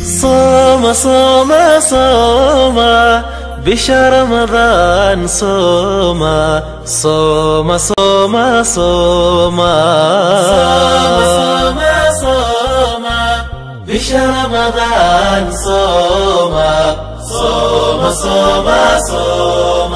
صوم صوم صوم بشهر رمضان صوم صوم صوم صوم صوم صوم بشهر رمضان صوم صوم صوم صوم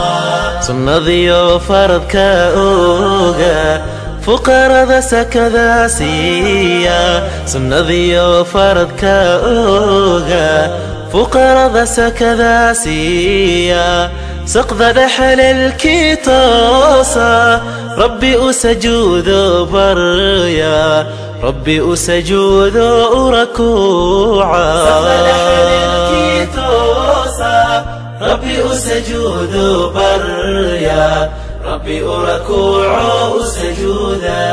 سنذيو فرض كأوغا فقراء ذا سكذا سيا سنذيو فرض كأوغا فقراء ذا سكذا سيا سقذ دحل الكيتوسا ربي أسجود بريا ربي أسجود ركوعا سقذ دحل الكيتوسا ربي أسجود بريا ربي أركوع سجودا.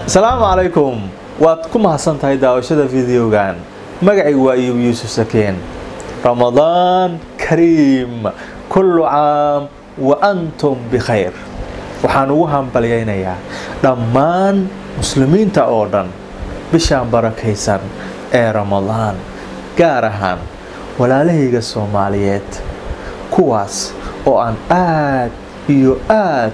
السلام عليكم واتكم حسن تايدا وشدا فيديو كان مقعي وأيوب يوسف سكين. رمضان كريم كل عام وأنتم بخير وحانوهم بليينيا دمان مسلمين تأوردن بشان بركيسان رمضان كارهان ولا لهيغا الصوماليات كواس وأن iyo aad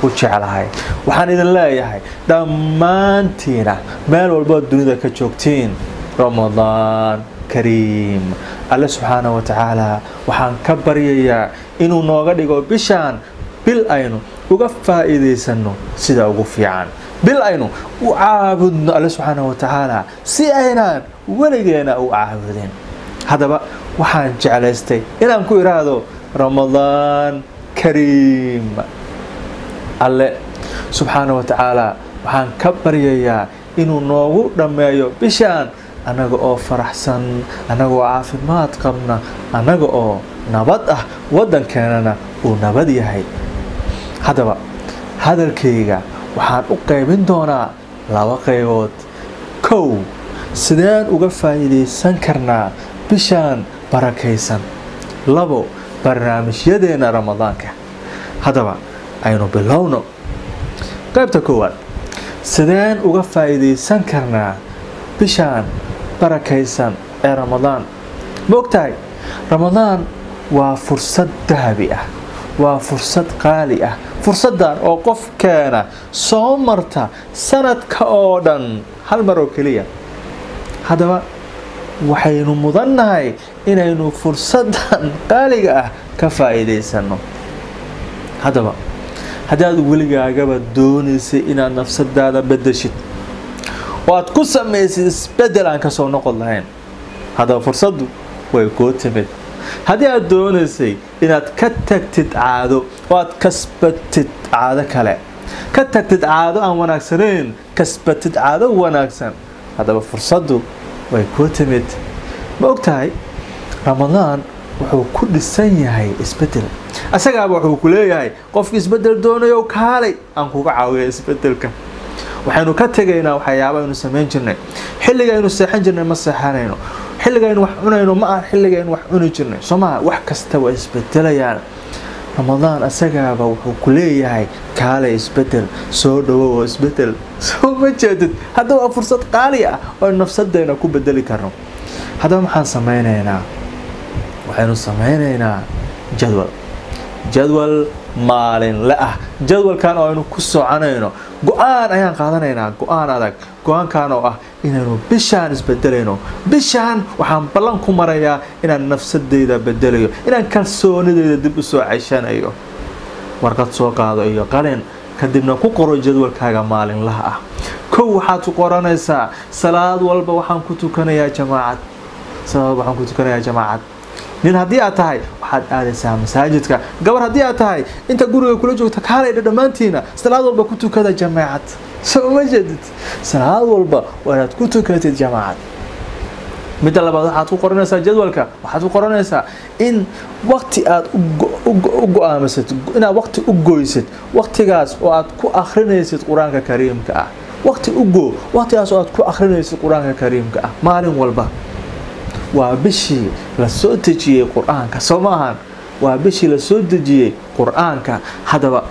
u jecelahay waxaan idin leeyahay dhammaantiina meel walba dunida ka joogtiin Ramadan Kareem Allah subhanahu wa ta'ala waxaan ka baryayaa inuu nooga dhigo bishaan bil aynu uga faa'iideysano sida ugu fiican bil aynu u caabudno Allah subhanahu wa ta'ala si aynaan weligeena u caabudin hadaba waxaan jecelaystay inaan ku iraado Ramadan كريم الله سبحانه وتعالى وحان كبريا إنه نوغو دميو بشان أنا أو فرحسن أنا أو عافمات قمنا أنا أو نبض ودن كاننا ونبض يهي هذا الكيغا وحان أقيمين دونا لواقيوت كو سدان أغفايدي سنكرنا بشان بركيسن لبو برنامج يدينا رمضانك هذا أينو بلونه قيبتا كوان سدين وغفايدي سنكرنا بشان بركيسان رمضان موقتاي رمضان وفرصة ذهبية وفرصة قالية فرصة دان وقف كان صومرتا سنة كأودن هل مروكلية هذا waxaynu mudannahay inaynu fursadan qaaliga ah ka faa'iideysano hadaba hadaad weligaagaba doonaysay inaad nafsadaada bedeshid oo aad ku sameeysid isbedel aan ka soo noqon lahayn hadaba fursadu way ku timid hadii aad doonaysay inaad ka tagtid caado oo aad kasbatid caado kale ka tagtid caado aan wanaagsaneyn kasbatid caado wanaagsan hadaba fursadu way ku timid ma ogtahay Ramadan wuxuu ku dhisan yahay isbedel asaga wuxuu ku leeyahay qofkii isbedel doonayo kaalay aan kuga caawiyo isbedelka waxaanu ka tagaynaa waxyaabo aynu sameyn jirnay xilliga aynu seexan jirnay ma seexanayno xilliga aynu wax cunayno ma aan xilliga aynu wax cuni jirnay Soomaa wax kasta waa isbedelayaan Ramadan asaga wuxuu ku leeyahay kaalay isbedel soo dhawow isbedel soo ma jeedid hadda waa fursad qaali ah oo nafsadeena ku bedeli karno hadda maxaan sameynaynaa waxaanu sameynaynaa jadwal maalin la ah jadwalkan oo aynu ku soconayno go'aan ayaan qaadanaynaa go'aan adag go'aankan oo ah inaynu bishaan isbedelayno bishaan waxaan ballan ku marayaa inaan nafsadeyda bedelayo inaan kalsoonideyda dib u soo ceshanayo warqad soo qaado iyo qalin kadibna ku qoro jadwalkaaga maalinlaha ah kow waxaad ku qoranaysaa salaad walba waxaan ku tukanayaa jamaacad nin haddii aad tahay waxaad aadaysaa masaajidka gabar haddii aad tahay inta guriga kula joogta kaalay dhamaantiina salaad walba ku tukada jamaacad soo ma jeedid salaad walba waad ku tukatid jamaacad midda labaad waxaad ku qoranaysaa jadwalka waxaad ku qoranaysaa in waqti aad u go'aamisid inaad waqti u goysid waqtigaas oo aad ku akhrinaysid quraanka kariimka ah waqtigaas oo aad ku akhrinaysid quraanka kariimka ah maalin walba waa bishii la soo dejiyay quraanka Soomahan waa bishii la soo dejiyay quraanka hadaba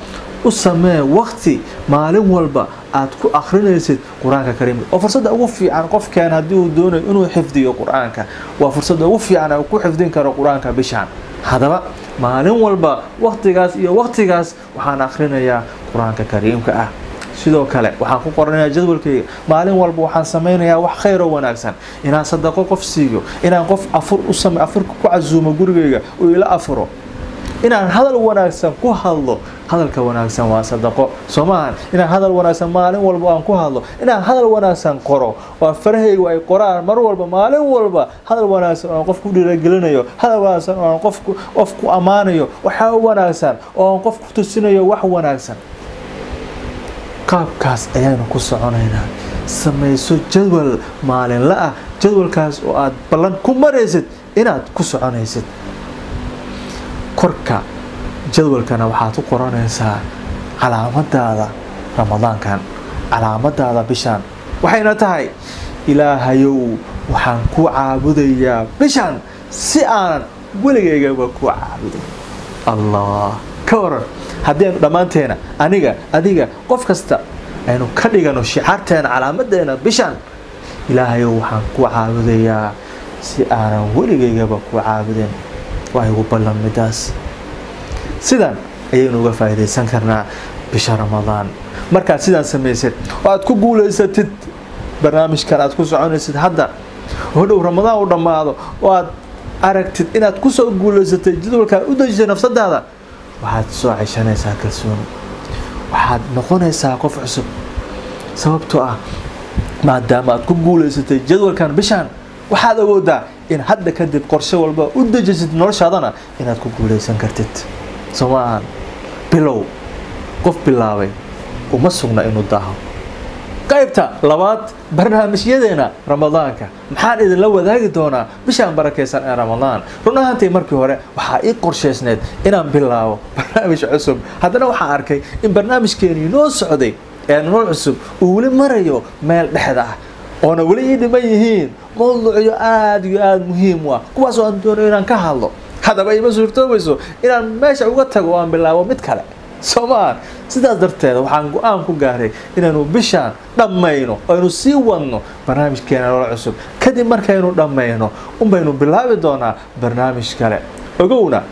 u samee waqti maalin walba aad ku akhrinaysid quraanka kariimka oo fursada ugu fiican qofkan hadii uu doonayo inuu xifdiyo quraanka waa fursada ugu fiican oo ku xifdin karo quraanka bishaan hadaba maalin walba waqtigaas iyo waqtigaas waxaan akhrinayaa quraanka kariimka ah sidoo kale waxaan ku qoranayaa jadwalkayga maalin walba waxaan sameynayaa wax khayr oo wanaagsan inaan sadaqo qof siiyo inaan qof afur u sameeyo afurka ku casuumo gurigayga oo ila afuro inaan hadal wanaagsan ku hadlo hadalka wanaagsan waa sadaqo Soomaan inaan hadal wanaagsan maalin walba aan ku hadlo inaan hadal wanaagsan qoro waa farahaygu ay qoraan mar walba maalin walba hadal wanaagsan oo qofku dhiirigelinayo hadal wanaagsan oo qofku amaanayo waxa wanaagsan oo qofku tusinayo wax wanaagsan qaabkaas ayaan ku soconaynaa samayso jadwal maalinle ah jadwalkaas oo aad ballan ku maraysid inaad ku soconaysid korka jadwalkana waxaad ku qoranaysaa calaamadaada ramadaankan calaamadaada bishaan waxayna tahay ilaahayow waxaan ku caabudayaa bishaan si aan weligaygaba ku caabudo allah ka waran haddii dhamaanteena aniga adiga qof kasta aynu ka dhigano shicaarteena calaamadeena bishaan ilaahayow waxaan ku caabudayaa si aan weligaygaba ku caabudin way ugu ballanmidaas sidan ayaynu uga faa'iideysan karnaa bisha ramadaan marka sidaan sameeysid oo aad ku guuleysatid barnaamijkan aad ku soconaysid hadda oo dhow ramadaan u dhamaado oo aad aragtid inaad ku soo guuleysatay jadwalka u dajisay nafsadaada waxaad soo ceshanaysaa kalsooni waxaad noqonaysaa qof cusub sababtoo ah maadaama aad ku guuleysatay jadwalkan bishaan waxaad awoodaa in hadda kadib qorshe walba u dajisid noloshaadana inaad ku guuleysan kartid Soomaan bilow qof bilaabay uma sugna inuu daaho qaybta labaad barnaamijyadeena ramadaanka maxaan idin la wadaagi doonaa bishaan barakeysan ee ramadaan runaantii markii hore waxa ii qorsheysneed inaan bilaabo barnaamij cusub haddana waxaan arkay in barnaamijkeeni noo socday ee nolol cusub uu weli marayo meel dhexda ah oona weli ii dhiman yihiin mowduucyo aad iyo aad muhiim u ah kuwaas oo aan doonayo inaan ka hadlo hadaba ima suurtoobayso inaan meesha uga tago oo aan bilaabo mid kale Soomaan sidaas darteed waxaan go'aan ku gaaray inaanu bishaan dhamayno oo aynu sii wadno barnaamijkeena nolol cusub kadib markaynu dhamayno baynu bilaabi doonaa barnaamij kale ogowna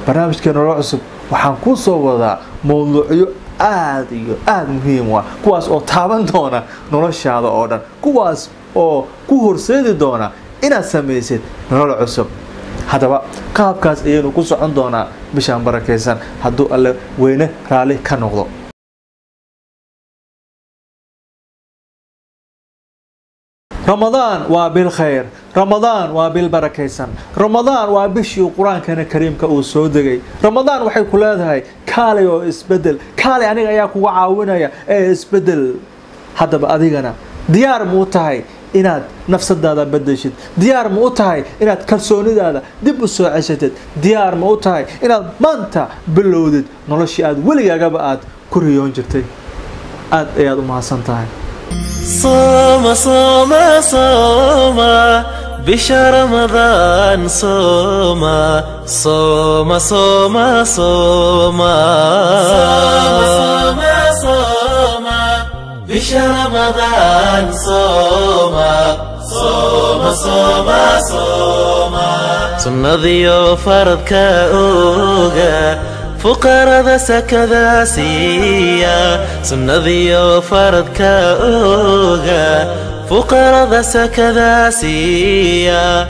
barnaamijkeena nolol cusub waxaan ku soo wadaa mowduucyo aad iyo aad muhiim ah kuwaas oo taaban doona noloshaada oo dhan kuwaas oo ku horseedi doona inaad samaysid nolol cusub hadaba qaabkaas ayaynu ku socon doonaa bishaan barakeysan hadduu alle weyne raali ka noqdo رمضان وبالخير رمضان وبالبركيسان رمضان وبشي القرآن كان كريم كأوسو دغاي رمضان waxay ku leedahay kaalay oo isbedel kaalay aniga ayaa ku caawinaya isbedel hadaba adigana diyaar mu tahay inaad nafsadaada bedeshid diyaar mu tahay inaad kalsoonidaada dib u soo ceshatid diyaar mu tahay inaad maanta bilowdid noloshii aad weligaagaba aad ku riyoon jirtay aad ayaad u mahadsan tahay صوم صوم صوم بشهر رمضان صوم صوم صوم صوم صوم صوم بشهر رمضان صوم صوم صوم صوم سنذيو فرض كأوغا فقراء سكذا سيا سنذيو فرض كأوغا فقراء سكذا سيا